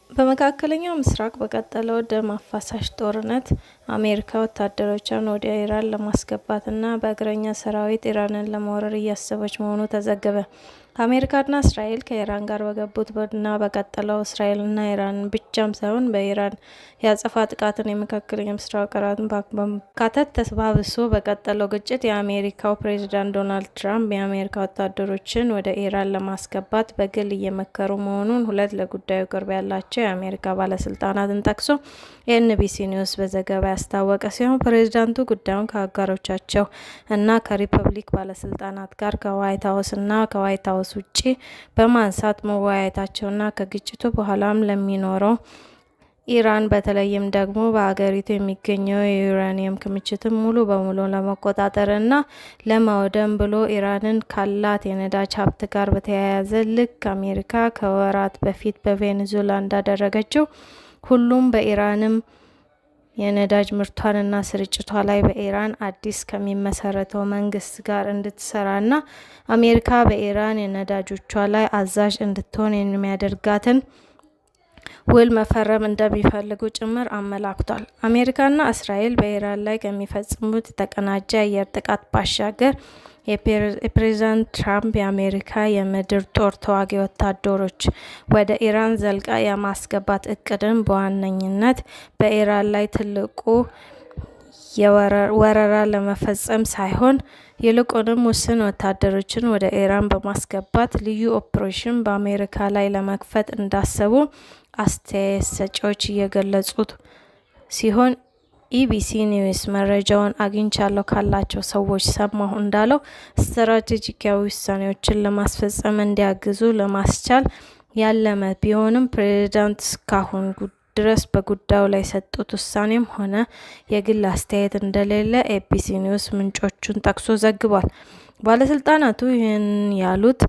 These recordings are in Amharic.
በመካከለኛው ምስራቅ በቀጠለው ደም አፋሳሽ ጦርነት አሜሪካ ወታደሮቿን ወደ ኢራን ለማስገባትና በእግረኛ ሰራዊት ኢራንን ለመውረር እያሰበች መሆኑ ተዘገበ። አሜሪካና እስራኤል ከኢራን ጋር በገቡትና በቀጠለው እስራኤልና ኢራንን ብቻም ሳይሆን በኢራን የአጸፋ ጥቃትን የመካከለኛው ምስራቅ ሀገራትን በማካተት ተባብሶ በቀጠለው ግጭት የአሜሪካው ፕሬዝዳንት ዶናልድ ትራምፕ የአሜሪካ ወታደሮችን ወደ ኢራን ለማስገባት በግል እየመከሩ መሆኑን ሁለት ለጉዳዩ ቅርብ ያላቸው የአሜሪካ ባለስልጣናትን ጠቅሶ ኤንቢሲ ኒውስ በዘገባ ያስታወቀ ሲሆን ፕሬዝዳንቱ ጉዳዩን ከአጋሮቻቸው እና ከሪፐብሊክ ባለስልጣናት ጋር ከዋይት ሀውስ እና ከዋይት ሀውስ ውጪ በማንሳት መወያየታቸውና ከግጭቱ በኋላም ለሚኖረው ኢራን በተለይም ደግሞ በሀገሪቱ የሚገኘው የዩራኒየም ክምችትን ሙሉ በሙሉ ለመቆጣጠር እና ለማውደም ብሎ ኢራንን ካላት የነዳጅ ሀብት ጋር በተያያዘ ልክ አሜሪካ ከወራት በፊት በቬኔዙዌላ እንዳደረገችው ሁሉም በኢራንም የነዳጅ ምርቷንና ስርጭቷ ላይ በኢራን አዲስ ከሚመሰረተው መንግስት ጋር እንድትሰራና አሜሪካ በኢራን የነዳጆቿ ላይ አዛዥ እንድትሆን የሚያደርጋትን ውል መፈረም እንደሚፈልጉ ጭምር አመላክቷል። አሜሪካና እስራኤል በኢራን ላይ ከሚፈጽሙት የተቀናጀ አየር ጥቃት ባሻገር የፕሬዝዳንት ትራምፕ የአሜሪካ የምድር ጦር ተዋጊ ወታደሮች ወደ ኢራን ዘልቃ የማስገባት እቅድን በዋነኝነት በኢራን ላይ ትልቁ ወረራ ለመፈጸም ሳይሆን ይልቁንም ውስን ወታደሮችን ወደ ኢራን በማስገባት ልዩ ኦፕሬሽን በአሜሪካ ላይ ለመክፈት እንዳሰቡ አስተያየት ሰጪዎች እየገለጹት ሲሆን ኢቢሲ ኒውስ መረጃውን አግኝቻለሁ ካላቸው ሰዎች ሰማሁ እንዳለው ስትራቴጂካዊ ውሳኔዎችን ለማስፈጸም እንዲያግዙ ለማስቻል ያለመ ቢሆንም ፕሬዝዳንት እስካሁን ድረስ በጉዳዩ ላይ የሰጡት ውሳኔም ሆነ የግል አስተያየት እንደሌለ ኤቢሲ ኒውስ ምንጮቹን ጠቅሶ ዘግቧል። ባለስልጣናቱ ይህን ያሉት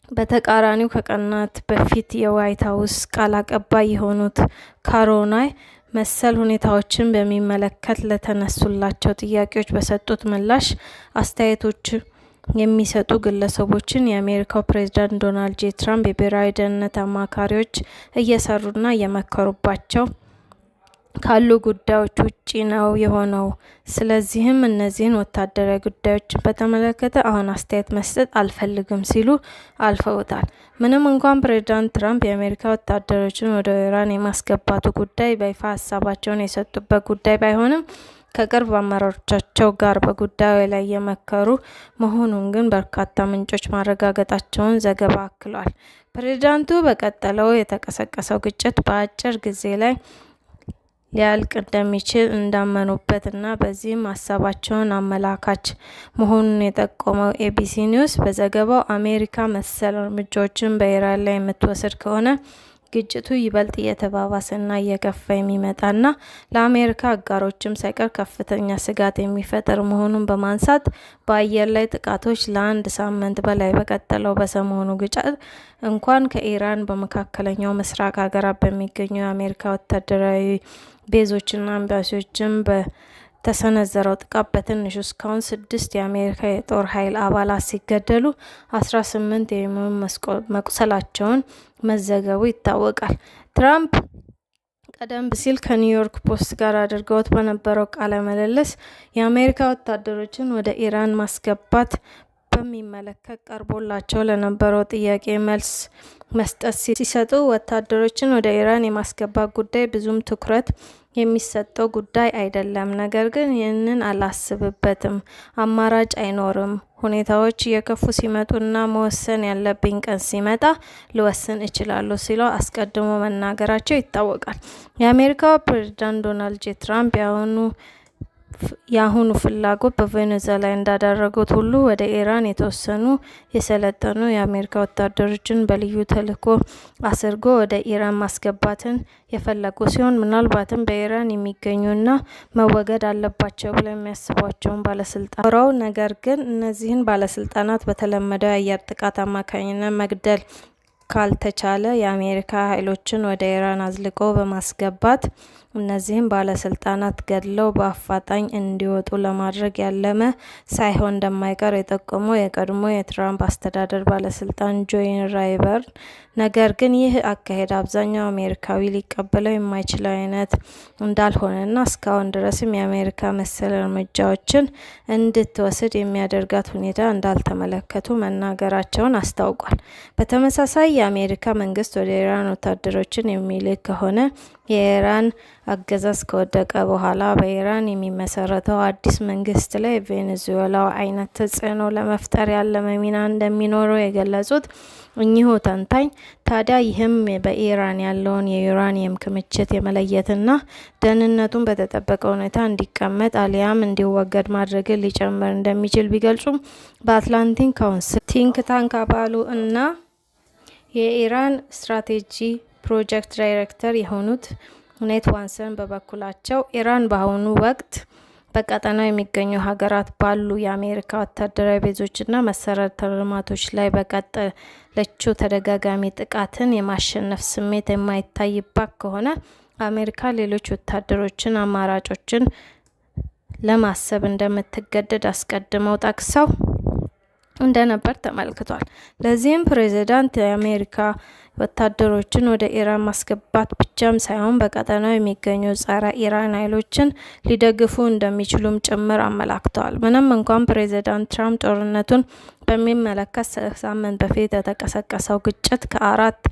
በተቃራኒው ከቀናት በፊት የዋይት ሀውስ ቃል አቀባይ የሆኑት ካሮናይ መሰል ሁኔታዎችን በሚመለከት ለተነሱላቸው ጥያቄዎች በሰጡት ምላሽ አስተያየቶች የሚሰጡ ግለሰቦችን የአሜሪካው ፕሬዝዳንት ዶናልድ ጄ ትራምፕ የብሔራዊ ደህንነት አማካሪዎች እየሰሩና እየመከሩባቸው ካሉ ጉዳዮች ውጪ ነው የሆነው። ስለዚህም እነዚህን ወታደራዊ ጉዳዮችን በተመለከተ አሁን አስተያየት መስጠት አልፈልግም ሲሉ አልፈውታል። ምንም እንኳን ፕሬዝዳንት ትራምፕ የአሜሪካ ወታደሮችን ወደ ኢራን የማስገባቱ ጉዳይ በይፋ ሀሳባቸውን የሰጡበት ጉዳይ ባይሆንም ከቅርብ አመራሮቻቸው ጋር በጉዳዩ ላይ የመከሩ መሆኑን ግን በርካታ ምንጮች ማረጋገጣቸውን ዘገባ አክሏል። ፕሬዝዳንቱ በቀጠለው የተቀሰቀሰው ግጭት በአጭር ጊዜ ላይ ሊያልቅ እንደሚችል እንዳመኑበትና በዚህም ሀሳባቸውን አመላካች መሆኑን የጠቆመው ኤቢሲ ኒውስ በዘገባው አሜሪካ መሰል እርምጃዎችን በኢራን ላይ የምትወስድ ከሆነ ግጭቱ ይበልጥ እየተባባሰና እየከፋ የሚመጣና ለአሜሪካ አጋሮችም ሳይቀር ከፍተኛ ስጋት የሚፈጥር መሆኑን በማንሳት በአየር ላይ ጥቃቶች ለአንድ ሳምንት በላይ በቀጠለው በሰሞኑ ግጭት እንኳን ከኢራን በመካከለኛው ምስራቅ ሀገራት በሚገኙ የአሜሪካ ወታደራዊ ቤዞችና ኤምባሲዎችም በተሰነዘረው ጥቃት በትንሹ እስካሁን 6 የአሜሪካ የጦር ኃይል አባላት ሲገደሉ 18 የሚሆኑ መቁሰላቸውን መዘገቡ ይታወቃል። ትራምፕ ቀደም ሲል ከኒውዮርክ ፖስት ጋር አድርገውት በነበረው ቃለ ምልልስ የአሜሪካ ወታደሮችን ወደ ኢራን ማስገባት በሚመለከት ቀርቦላቸው ለነበረው ጥያቄ መልስ መስጠት ሲሰጡ ወታደሮችን ወደ ኢራን የማስገባት ጉዳይ ብዙም ትኩረት የሚሰጠው ጉዳይ አይደለም፣ ነገር ግን ይህንን አላስብበትም፣ አማራጭ አይኖርም፣ ሁኔታዎች እየከፉ ሲመጡና መወሰን ያለብኝ ቀን ሲመጣ ልወስን እችላለሁ ሲሉ አስቀድሞ መናገራቸው ይታወቃል። የአሜሪካው ፕሬዝዳንት ዶናልድ ጄ ትራምፕ የአሁኑ ፍላጎት በቬኔዙዌላ እንዳደረጉት ሁሉ ወደ ኢራን የተወሰኑ የሰለጠኑ የአሜሪካ ወታደሮችን በልዩ ተልዕኮ አስርጎ ወደ ኢራን ማስገባትን የፈለጉ ሲሆን ምናልባትም በኢራን የሚገኙና መወገድ አለባቸው ብለው የሚያስቧቸውን ባለስልጣናት ነገር ግን እነዚህን ባለስልጣናት በተለመደው የአየር ጥቃት አማካኝነት መግደል ካልተቻለ የአሜሪካ ኃይሎችን ወደ ኢራን አዝልቆ በማስገባት እነዚህም ባለስልጣናት ገድለው በአፋጣኝ እንዲወጡ ለማድረግ ያለመ ሳይሆን እንደማይቀር የጠቆመው የቀድሞ የትራምፕ አስተዳደር ባለስልጣን ጆን ራይበርን፣ ነገር ግን ይህ አካሄድ አብዛኛው አሜሪካዊ ሊቀበለው የማይችል አይነት እንዳልሆነና እስካሁን ድረስም የአሜሪካ መሰል እርምጃዎችን እንድትወስድ የሚያደርጋት ሁኔታ እንዳልተመለከቱ መናገራቸውን አስታውቋል። በተመሳሳይ የአሜሪካ መንግስት ወደ ኢራን ወታደሮችን የሚልክ ከሆነ የኢራን አገዛዝ ከወደቀ በኋላ በኢራን የሚመሰረተው አዲስ መንግስት ላይ ቬኔዙዌላው አይነት ተጽዕኖ ለመፍጠር ያለመ ሚና እንደሚኖረው የገለጹት እኚሁ ተንታኝ ታዲያ ይህም በኢራን ያለውን የዩራኒየም ክምችት የመለየትና ደህንነቱን በተጠበቀ ሁኔታ እንዲቀመጥ አሊያም እንዲወገድ ማድረግን ሊጨምር እንደሚችል ቢገልጹም በአትላንቲክ ካውንስል ቲንክ ታንክ አባሉ እና የኢራን ስትራቴጂ ፕሮጀክት ዳይሬክተር የሆኑት ኔት ዋንሰን በበኩላቸው ኢራን በአሁኑ ወቅት በቀጠናው የሚገኙ ሀገራት ባሉ የአሜሪካ ወታደራዊ ቤዞችና መሰረተ ልማቶች ላይ በቀጠለችው ተደጋጋሚ ጥቃትን የማሸነፍ ስሜት የማይታይባት ከሆነ አሜሪካ ሌሎች ወታደሮችን አማራጮችን ለማሰብ እንደምትገደድ አስቀድመው ጠቅሰው እንደነበር ተመልክቷል። ለዚህም ፕሬዚዳንት የአሜሪካ ወታደሮችን ወደ ኢራን ማስገባት ብቻም ሳይሆን በቀጠናው የሚገኙ ጸረ ኢራን ኃይሎችን ሊደግፉ እንደሚችሉም ጭምር አመላክተዋል። ምንም እንኳን ፕሬዚዳንት ትራምፕ ጦርነቱን በሚመለከት ሳምንት በፊት የተቀሰቀሰው ግጭት ከ4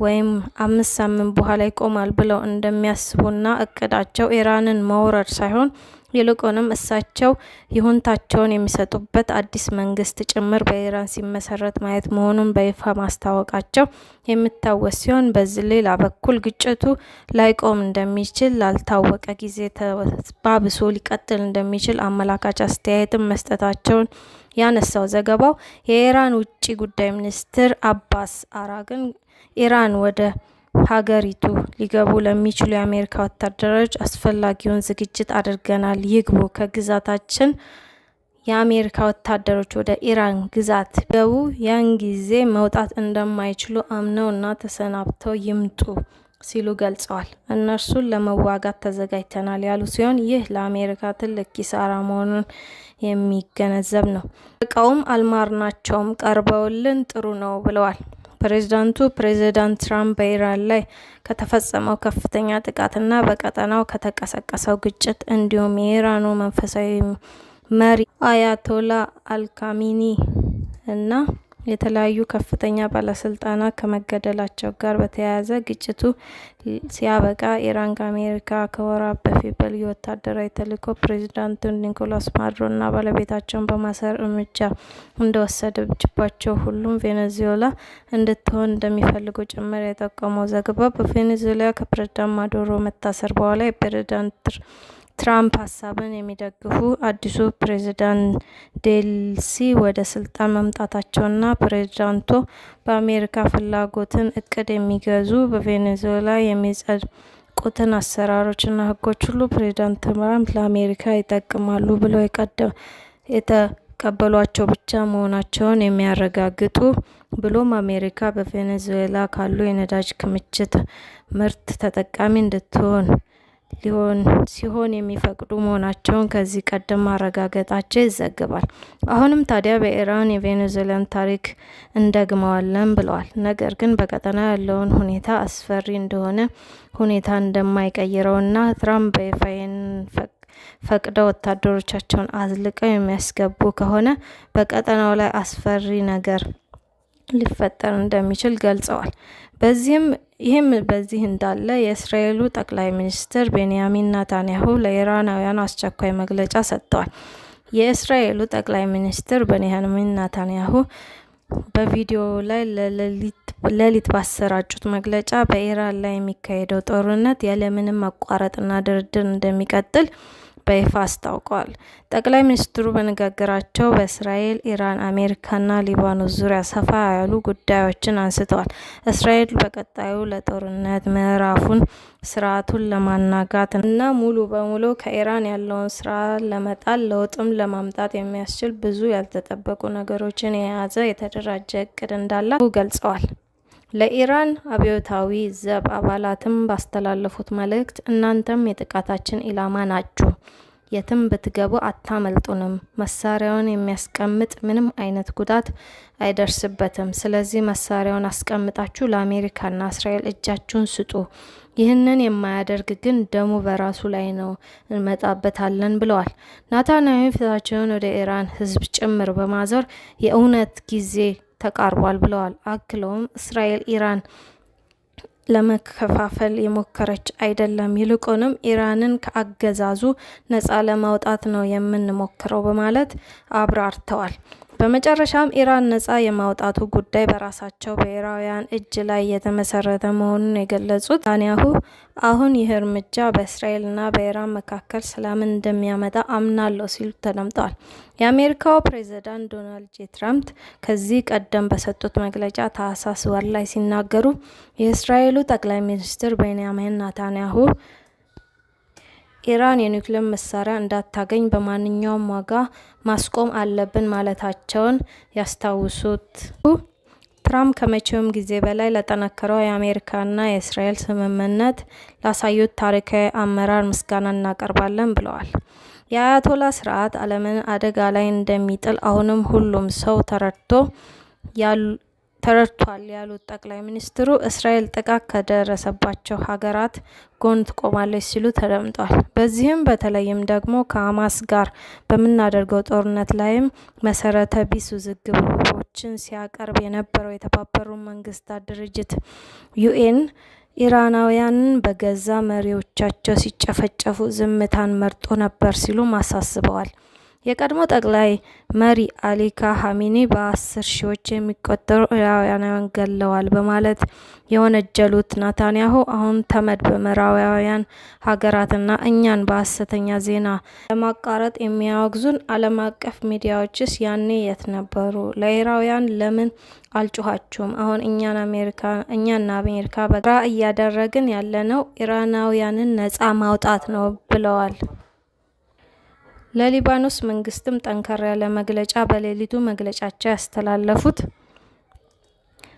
ወይም 5 ሳምንት በኋላ ይቆማል ብለው እንደሚያስቡና እቅዳቸው ኢራንን መውረድ ሳይሆን ይልቁንም እሳቸው ይሁንታቸውን የሚሰጡበት አዲስ መንግስት ጭምር በኢራን ሲመሰረት ማየት መሆኑን በይፋ ማስታወቃቸው የሚታወስ ሲሆን በዚህ ሌላ በኩል ግጭቱ ላይቆም እንደሚችል ላልታወቀ ጊዜ ተባብሶ ሊቀጥል እንደሚችል አመላካች አስተያየትን መስጠታቸውን ያነሳው ዘገባው የኢራን ውጭ ጉዳይ ሚኒስትር አባስ አራግን ኢራን ወደ ሀገሪቱ ሊገቡ ለሚችሉ የአሜሪካ ወታደሮች አስፈላጊውን ዝግጅት አድርገናል፣ ይግቡ፣ ከግዛታችን የአሜሪካ ወታደሮች ወደ ኢራን ግዛት ገቡ ያን ጊዜ መውጣት እንደማይችሉ አምነውና ተሰናብተው ይምጡ ሲሉ ገልጸዋል። እነርሱን ለመዋጋት ተዘጋጅተናል ያሉ ሲሆን ይህ ለአሜሪካ ትልቅ ኪሳራ መሆኑን የሚገነዘብ ነው። እቃውም አልማርናቸውም፣ ቀርበውልን ጥሩ ነው ብለዋል። ፕሬዚዳንት ትራምፕ በኢራን ላይ ከተፈጸመው ከፍተኛ ጥቃትና በቀጠናው ከተቀሰቀሰው ግጭት እንዲሁም የኢራኑ መንፈሳዊ መሪ አያቶላ አልካሚኒ እና የተለያዩ ከፍተኛ ባለስልጣናት ከመገደላቸው ጋር በተያያዘ ግጭቱ ሲያበቃ ኢራን ከአሜሪካ ከወራት በፊት በልዩ ወታደራዊ ተልዕኮ ፕሬዚዳንት ኒኮላስ ማዱሮና ባለቤታቸውን በማሰር እርምጃ እንደወሰደችባቸው ሁሉም ቬኔዙዌላ እንድትሆን እንደሚፈልጉ ጭምር የጠቆመው ዘገባ በቬኔዙዌላ ከፕሬዚዳንት ማዱሮ መታሰር በኋላ የፕሬዚዳንት ትራምፕ ሀሳብን የሚደግፉ አዲሱ ፕሬዚዳንት ዴልሲ ወደ ስልጣን መምጣታቸውና ፕሬዚዳንቱ በአሜሪካ ፍላጎትን እቅድ የሚገዙ በቬኔዙዌላ የሚጸድቁትን አሰራሮችና ህጎች ሁሉ ፕሬዚዳንት ትራምፕ ለአሜሪካ ይጠቅማሉ ብለው የተቀበሏቸው ብቻ መሆናቸውን የሚያረጋግጡ ብሎም አሜሪካ በቬኔዙዌላ ካሉ የነዳጅ ክምችት ምርት ተጠቃሚ እንድትሆን ሲሆን የሚፈቅዱ መሆናቸውን ከዚህ ቀደም ማረጋገጣቸው ይዘገባል። አሁንም ታዲያ በኢራን የቬኔዙዌላን ታሪክ እንደግመዋለን ብለዋል። ነገር ግን በቀጠናው ያለውን ሁኔታ አስፈሪ እንደሆነ ሁኔታ እንደማይቀይረውና ትራምፕ በይፋ ፈቅደው ወታደሮቻቸውን አዝልቀው የሚያስገቡ ከሆነ በቀጠናው ላይ አስፈሪ ነገር ሊፈጠር እንደሚችል ገልጸዋል። ይህም በዚህ እንዳለ የእስራኤሉ ጠቅላይ ሚኒስትር ቤንያሚን ኔታንያሁ ለኢራናውያን አስቸኳይ መግለጫ ሰጥተዋል። የእስራኤሉ ጠቅላይ ሚኒስትር ቤንያሚን ኔታንያሁ በቪዲዮ ላይ ሌሊት ባሰራጩት መግለጫ በኢራን ላይ የሚካሄደው ጦርነት ያለምንም ማቋረጥና ድርድር እንደሚቀጥል በይፋ አስታውቀዋል። ጠቅላይ ሚኒስትሩ በንግግራቸው በእስራኤል፣ ኢራን፣ አሜሪካና ሊባኖስ ዙሪያ ሰፋ ያሉ ጉዳዮችን አንስተዋል። እስራኤል በቀጣዩ ለጦርነት ምዕራፉን ስርዓቱን ለማናጋት እና ሙሉ በሙሉ ከኢራን ያለውን ስርዓት ለመጣል ለውጥም ለማምጣት የሚያስችል ብዙ ያልተጠበቁ ነገሮችን የያዘ የተደራጀ እቅድ እንዳላት ገልጸዋል። ለኢራን አብዮታዊ ዘብ አባላትም ባስተላለፉት መልእክት እናንተም የጥቃታችን ኢላማ ናችሁ፣ የትም ብትገቡ አታመልጡንም፣ መሳሪያውን የሚያስቀምጥ ምንም አይነት ጉዳት አይደርስበትም፣ ስለዚህ መሳሪያውን አስቀምጣችሁ ለአሜሪካና እስራኤል እጃችሁን ስጡ፣ ይህንን የማያደርግ ግን ደሙ በራሱ ላይ ነው፣ እንመጣበታለን ብለዋል። ናታንያሁ ፊታቸውን ወደ ኢራን ሕዝብ ጭምር በማዞር የእውነት ጊዜ ተቃርቧል ብለዋል። አክለውም እስራኤል ኢራን ለመከፋፈል የሞከረች አይደለም፣ ይልቁንም ኢራንን ከአገዛዙ ነፃ ለማውጣት ነው የምንሞክረው በማለት አብራርተዋል። በመጨረሻም ኢራን ነፃ የማውጣቱ ጉዳይ በራሳቸው ብሔራውያን እጅ ላይ የተመሰረተ መሆኑን የገለጹት ኔታንያሁ አሁን ይህ እርምጃ በእስራኤልና በኢራን መካከል ሰላምን እንደሚያመጣ አምናለሁ ሲሉ ተደምጠዋል። የአሜሪካው ፕሬዝዳንት ዶናልድ ጄ ትራምፕ ከዚህ ቀደም በሰጡት መግለጫ ታህሳስ ወር ላይ ሲናገሩ የእስራኤሉ ጠቅላይ ሚኒስትር ቤንያሚን ኔታንያሁ ኢራን የኒውክሌር መሳሪያ እንዳታገኝ በማንኛውም ዋጋ ማስቆም አለብን ማለታቸውን ያስታውሱት ትራምፕ ከመቼውም ጊዜ በላይ ለጠነከረው የአሜሪካና የእስራኤል ስምምነት ላሳዩት ታሪካዊ አመራር ምስጋና እናቀርባለን ብለዋል። የአያቶላ ስርዓት ዓለምን አደጋ ላይ እንደሚጥል አሁንም ሁሉም ሰው ተረድቷል ያሉት ጠቅላይ ሚኒስትሩ እስራኤል ጥቃት ከደረሰባቸው ሀገራት ጎን ትቆማለች ሲሉ ተደምጠዋል። በዚህም በተለይም ደግሞ ከሀማስ ጋር በምናደርገው ጦርነት ላይም መሰረተ ቢስ ውዝግቦችን ሲያቀርብ የነበረው የተባበሩት መንግስታት ድርጅት ዩኤን ኢራናውያንን በገዛ መሪዎቻቸው ሲጨፈጨፉ ዝምታን መርጦ ነበር ሲሉም አሳስበዋል። የቀድሞ ጠቅላይ መሪ አሊ ካሚኒ በ10 ሺዎች የሚቆጠሩ ኢራናውያን ገለዋል በማለት የወነጀሉት ኔታንያሁ አሁን ተመድ በምዕራባውያን ሀገራትና እኛን በሐሰተኛ ዜና ለማቃረጥ የሚያወግዙን ዓለም አቀፍ ሚዲያዎችስ ያኔ የት ነበሩ? ለኢራናውያን ለምን አልጮኻችሁም? አሁን እኛና አሜሪካ በጋራ እያደረግን ያለነው ኢራናውያንን ነፃ ማውጣት ነው ብለዋል። ለሊባኖስ መንግስትም ጠንከር ያለ መግለጫ በሌሊቱ መግለጫቸው ያስተላለፉት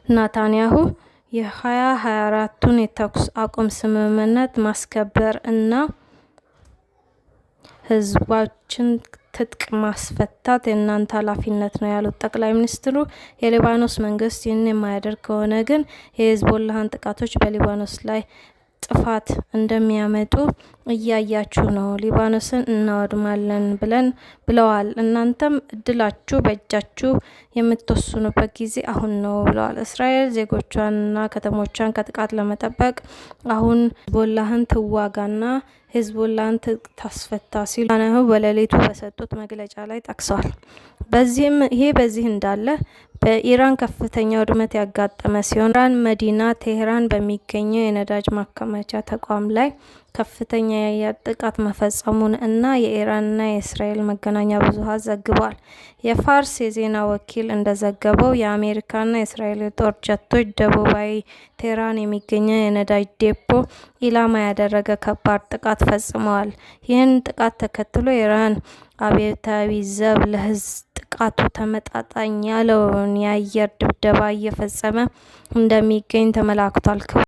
ኔታንያሁ የ2024ቱን የተኩስ አቁም ስምምነት ማስከበር እና ህዝባችን ትጥቅ ማስፈታት የእናንተ ኃላፊነት ነው ያሉት ጠቅላይ ሚኒስትሩ የሊባኖስ መንግስት ይህን የማያደርግ ከሆነ ግን የሂዝቦላህን ጥቃቶች በሊባኖስ ላይ ጥፋት እንደሚያመጡ እያያችሁ ነው፣ ሊባኖስን እናወድማለን ብለዋል። እናንተም እድላችሁ በእጃችሁ የምትወስኑበት ጊዜ አሁን ነው ብለዋል። እስራኤል ዜጎቿንና ከተሞቿን ከጥቃት ለመጠበቅ አሁን ሂዝቦላህን ትዋጋና ሂዝቦላህን ታስፈታ ሲሉ ኔታንያሁ በሌሊቱ በሰጡት መግለጫ ላይ ጠቅሰዋል። ይሄ በዚህ እንዳለ በኢራን ከፍተኛ ውድመት ያጋጠመ ሲሆን ኢራን መዲና ቴህራን በሚገኘው የነዳጅ ማከማቻ ተቋም ላይ ከፍተኛ የአየር ጥቃት መፈጸሙን እና የኢራንና የእስራኤል መገናኛ ብዙኃን ዘግበዋል። የፋርስ የዜና ወኪል እንደዘገበው የአሜሪካና የእስራኤል የጦር ጀቶች ደቡባዊ ቴህራን የሚገኘው የነዳጅ ዴፖ ኢላማ ያደረገ ከባድ ጥቃት ፈጽመዋል። ይህን ጥቃት ተከትሎ የኢራን አብዮታዊ ዘብ ጥቃቱ ተመጣጣኝ ያለውን የአየር ድብደባ እየፈጸመ እንደሚገኝ ተመላክቷል።